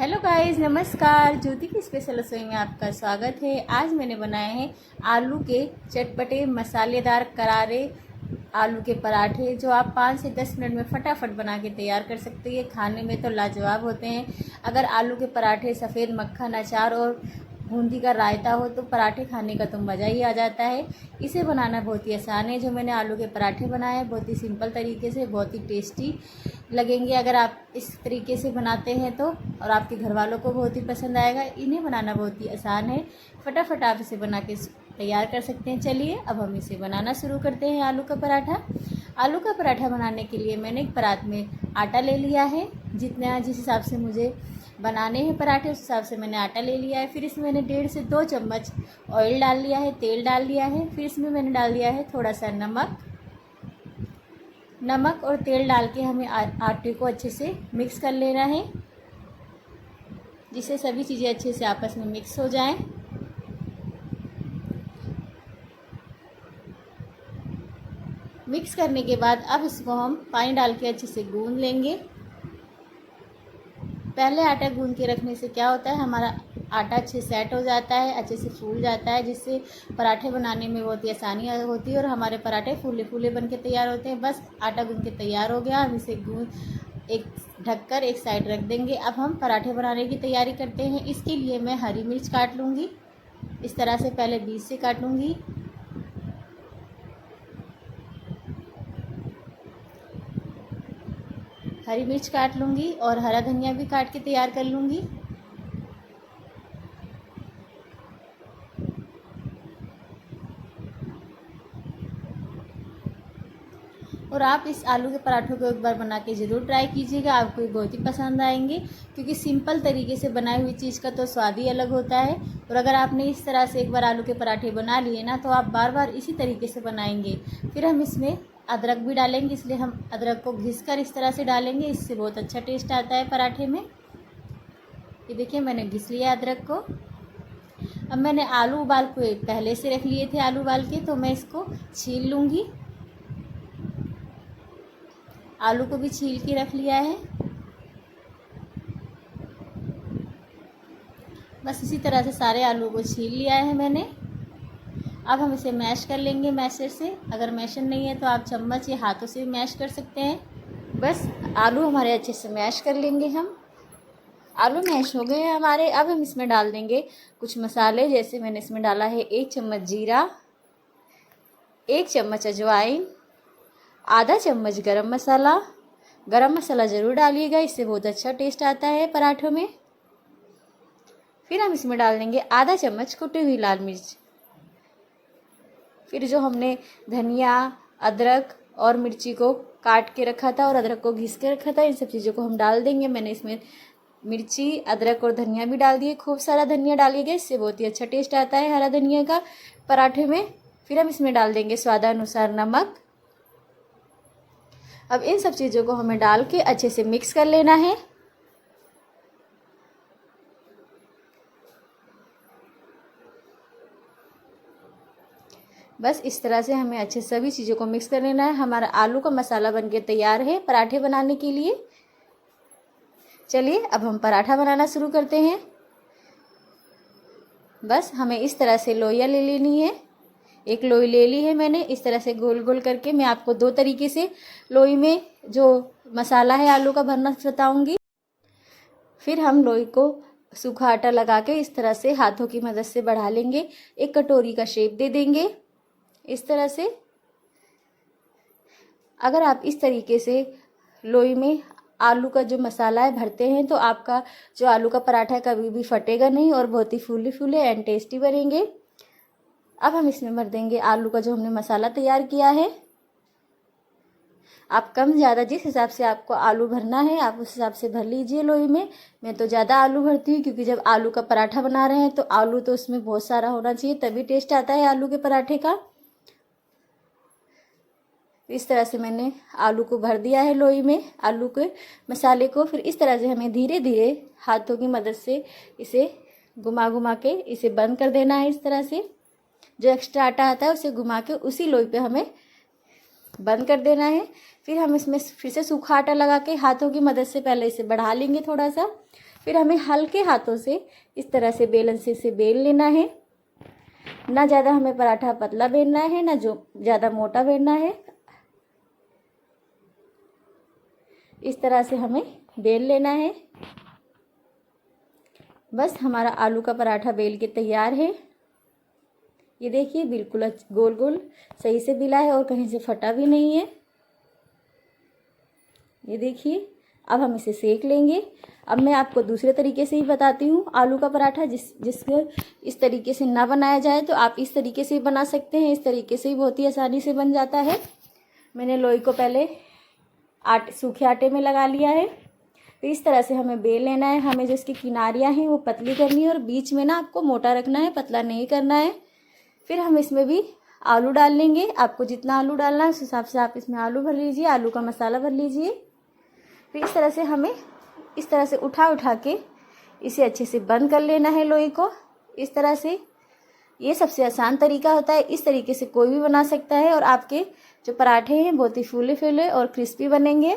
Hello guys, नमस्कार। ज्योति की special रसोई में आपका स्वागत है। आज मैंने बनाए हैं आलू के चटपटे मसालेदार करारे आलू के पराठे, जो आप 5 से 10 मिनट में फटाफट बना के तैयार कर सकते हैं। खाने में तो लाजवाब होते हैं। अगर आलू के पराठे सफ़ेद मक्खन, अचार और बूंदी का रायता हो तो पराठे खाने का तो मज़ा ही आ जाता है। इसे बनाना बहुत ही आसान है। जो मैंने आलू के पराठे बनाए हैं बहुत ही सिंपल तरीके से, बहुत ही टेस्टी लगेंगे अगर आप इस तरीके से बनाते हैं तो, और आपके घर वालों को बहुत ही पसंद आएगा। इन्हें बनाना बहुत ही आसान है, फटाफट आप इसे बना के तैयार कर सकते हैं। चलिए अब हम इसे बनाना शुरू करते हैं। आलू का पराठा। आलू का पराठा बनाने के लिए मैंने एक परात में आटा ले लिया है। जिस हिसाब से मुझे बनाने हैं पराठे उस हिसाब से मैंने आटा ले लिया है। फिर इसमें मैंने 1.5 से 2 चम्मच ऑयल डाल लिया है, तेल डाल लिया है। फिर इसमें मैंने डाल दिया है थोड़ा सा नमक और तेल डाल के हमें आटे को अच्छे से मिक्स कर लेना है, जिससे सभी चीज़ें अच्छे से आपस में मिक्स हो जाएं। मिक्स करने के बाद अब इसको हम पानी डाल के अच्छे से गूंद लेंगे। पहले आटा गूंद के रखने से क्या होता है, हमारा आटा अच्छे सेट हो जाता है, अच्छे से फूल जाता है, जिससे पराठे बनाने में बहुत ही आसानी होती है और हमारे पराठे फूले फूले बन के तैयार होते हैं। बस आटा गूंद के तैयार हो गया। हम इसे एक ढककर एक साइड रख देंगे। अब हम पराठे बनाने की तैयारी करते हैं। इसके लिए मैं हरी मिर्च काट लूँगी। इस तरह से पहले बीच से काटूँगी। हरी मिर्च काट लूँगी और हरा धनिया भी काट के तैयार कर लूँगी। और आप इस आलू के पराठों को एक बार बना के ज़रूर ट्राई कीजिएगा, आपको ये बहुत ही पसंद आएंगे, क्योंकि सिंपल तरीके से बनाई हुई चीज़ का तो स्वाद ही अलग होता है। और अगर आपने इस तरह से एक बार आलू के पराठे बना लिए ना, तो आप बार बार इसी तरीके से बनाएंगे। फिर हम इसमें अदरक भी डालेंगे, इसलिए हम अदरक को घिसकर इस तरह से डालेंगे। इससे बहुत अच्छा टेस्ट आता है पराठे में। ये देखिए, मैंने घिस लिया अदरक को। अब मैंने आलू उबाल के पहले से रख लिए थे, आलू उबाल के, तो मैं इसको छील लूँगी। आलू को भी छील के रख लिया है। बस इसी तरह से सारे आलू को छील लिया है मैंने। अब हम इसे मैश कर लेंगे मैशर से। अगर मैशर नहीं है तो आप चम्मच या हाथों से भी मैश कर सकते हैं। बस आलू हमारे अच्छे से मैश कर लेंगे हम। आलू मैश हो गए हैं हमारे। अब हम इसमें डाल देंगे कुछ मसाले। जैसे मैंने इसमें डाला है 1 चम्मच जीरा, 1 चम्मच अजवाइन, आधा चम्मच गरम मसाला। गरम मसाला ज़रूर डालिएगा, इससे बहुत अच्छा टेस्ट आता है पराठों में। फिर हम इसमें डाल देंगे आधा चम्मच कुटी हुई लाल मिर्च। फिर जो हमने धनिया, अदरक और मिर्ची को काट के रखा था और अदरक को घिस के रखा था, इन सब चीज़ों को हम डाल देंगे। मैंने इसमें मिर्ची, अदरक और धनिया भी डाल दिए। खूब सारा धनिया डालिएगा, इससे बहुत ही अच्छा टेस्ट आता है हरा धनिया का पराठे में। फिर हम इसमें डाल देंगे स्वादानुसार नमक। अब इन सब चीज़ों को हमें डाल के अच्छे से मिक्स कर लेना है। बस इस तरह से हमें अच्छे सभी चीज़ों को मिक्स कर लेना है। हमारा आलू का मसाला बनके तैयार है पराठे बनाने के लिए। चलिए अब हम पराठा बनाना शुरू करते हैं। बस हमें इस तरह से लोइयाँ ले लेनी है। एक लोई ले ली है मैंने। इस तरह से गोल गोल करके मैं आपको 2 तरीके से लोई में जो मसाला है आलू का भरना बताऊंगी। फिर हम लोई को सूखा आटा लगा के इस तरह से हाथों की मदद से बढ़ा लेंगे। एक कटोरी का शेप दे देंगे इस तरह से। अगर आप इस तरीके से लोई में आलू का जो मसाला है भरते हैं तो आपका जो आलू का पराठा है कभी भी फटेगा नहीं और बहुत ही फूले फूले एंड टेस्टी बनेंगे। अब हम इसमें भर देंगे आलू का जो हमने मसाला तैयार किया है। आप कम ज़्यादा जिस हिसाब से आपको आलू भरना है आप उस हिसाब से भर लीजिए लोई में। मैं तो ज़्यादा आलू भरती हूँ, क्योंकि जब आलू का पराठा बना रहे हैं तो आलू तो उसमें बहुत सारा होना चाहिए, तभी टेस्ट आता है आलू के पराठे का। इस तरह से मैंने आलू को भर दिया है लोई में, आलू के मसाले को। फिर इस तरह से हमें धीरे धीरे हाथों की मदद से इसे घुमा घुमा के इसे बंद कर देना है। इस तरह से जो एक्स्ट्रा आटा आता है उसे घुमा के उसी लोई पे हमें बंद कर देना है। फिर हम इसमें फिर से सूखा आटा लगा के हाथों की मदद से पहले इसे बढ़ा लेंगे थोड़ा सा। फिर हमें हल्के हाथों से इस तरह से बेलन से इसे बेल लेना है। ना ज़्यादा हमें पराठा पतला बेलना है, ना जो ज़्यादा मोटा बेलना है। इस तरह से हमें बेल लेना है। बस हमारा आलू का पराठा बेल के तैयार है। ये देखिए बिल्कुल गोल गोल सही से बिला है और कहीं से फटा भी नहीं है। ये देखिए, अब हम इसे सेक लेंगे। अब मैं आपको दूसरे तरीके से ही बताती हूँ आलू का पराठा। जिसको इस तरीके से ना बनाया जाए तो आप इस तरीके से ही बना सकते हैं। इस तरीके से ही बहुत ही आसानी से बन जाता है। मैंने लोई को पहले सूखे आटे में लगा लिया है। तो इस तरह से हमें बेल लेना है। हमें जो इसकी किनारियाँ हैं वो पतली करनी है और बीच में ना आपको मोटा रखना है, पतला नहीं करना है। फिर हम इसमें भी आलू डाल लेंगे। आपको जितना आलू डालना है उस हिसाब से आप इसमें आलू भर लीजिए, आलू का मसाला भर लीजिए। फिर इस तरह से हमें इस तरह से उठा के इसे अच्छे से बंद कर लेना है लोई को। इस तरह से ये सबसे आसान तरीका होता है। इस तरीके से कोई भी बना सकता है और आपके जो पराठे हैं बहुत ही फूले फूले और क्रिस्पी बनेंगे।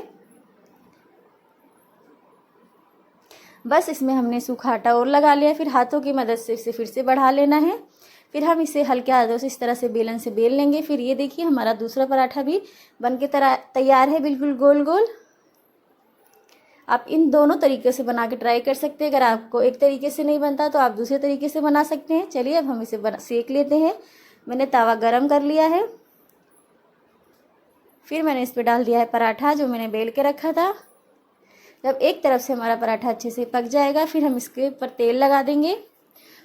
बस इसमें हमने सूखा आटा और लगा लिया। फिर हाथों की मदद से इसे फिर से बढ़ा लेना है। फिर हम इसे हल्के हाथों से इस तरह से बेलन से बेल लेंगे। फिर ये देखिए हमारा दूसरा पराठा भी बन के तैयार है, बिल्कुल गोल गोल। आप इन दोनों तरीके से बना के ट्राई कर सकते हैं। अगर आपको एक तरीके से नहीं बनता तो आप दूसरे तरीके से बना सकते हैं। चलिए अब हम इसे सेक लेते हैं। मैंने तवा गरम कर लिया है। फिर मैंने इस पर डाल दिया है पराठा जो मैंने बेल के रखा था। जब एक तरफ से हमारा पराठा अच्छे से पक जाएगा फिर हम इसके ऊपर तेल लगा देंगे।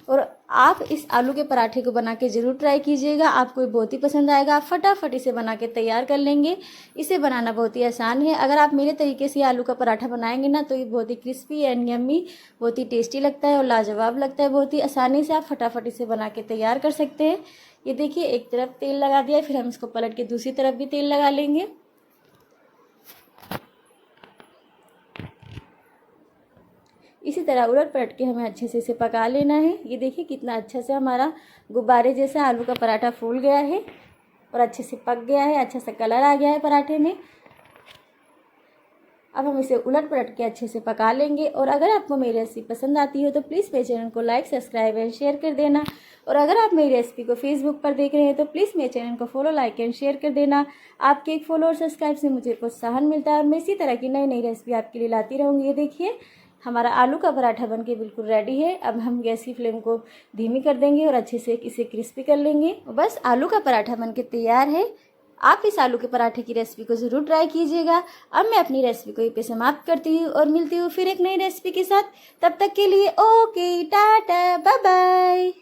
और आप इस आलू के पराठे को बना के ज़रूर ट्राई कीजिएगा, आपको ये बहुत ही पसंद आएगा। आप फटाफट इसे बना के तैयार कर लेंगे। इसे बनाना बहुत ही आसान है। अगर आप मेरे तरीके से आलू का पराठा बनाएंगे ना तो ये बहुत ही क्रिस्पी एंड यम्मी, बहुत ही टेस्टी लगता है और लाजवाब लगता है। बहुत ही आसानी से आप फटाफट इसे बना के तैयार कर सकते हैं। ये देखिए एक तरफ तेल लगा दिया, फिर हम इसको पलट के दूसरी तरफ भी तेल लगा लेंगे। इसी तरह उलट पलट के हमें अच्छे से इसे पका लेना है। ये देखिए कितना अच्छा से हमारा गुब्बारे जैसा आलू का पराठा फूल गया है और अच्छे से पक गया है। अच्छा सा कलर आ गया है पराठे में। अब हम इसे उलट पलट के अच्छे से पका लेंगे। और अगर आपको मेरी रेसिपी पसंद आती हो तो प्लीज़ मेरे चैनल को लाइक, सब्सक्राइब एंड शेयर कर देना। और अगर आप मेरी रेसिपी को फेसबुक पर देख रहे हैं तो प्लीज़ मेरे चैनल को फॉलो, लाइक एंड शेयर कर देना। आपके एक फॉलो और सब्सक्राइब से मुझे प्रोत्साहन मिलता है और मैं इसी तरह की नई नई रेसिपी आपके लिए लाती रहूँगी। ये देखिए हमारा आलू का पराठा बनके बिल्कुल रेडी है। अब हम गैस की फ्लेम को धीमी कर देंगे और अच्छे से इसे क्रिस्पी कर लेंगे। बस आलू का पराठा बनके तैयार है। आप इस आलू के पराठे की रेसिपी को ज़रूर ट्राई कीजिएगा। अब मैं अपनी रेसिपी को यहीं पे समाप्त करती हूँ और मिलती हूँ फिर एक नई रेसिपी के साथ। तब तक के लिए ओके, टाटा, बाय बाय।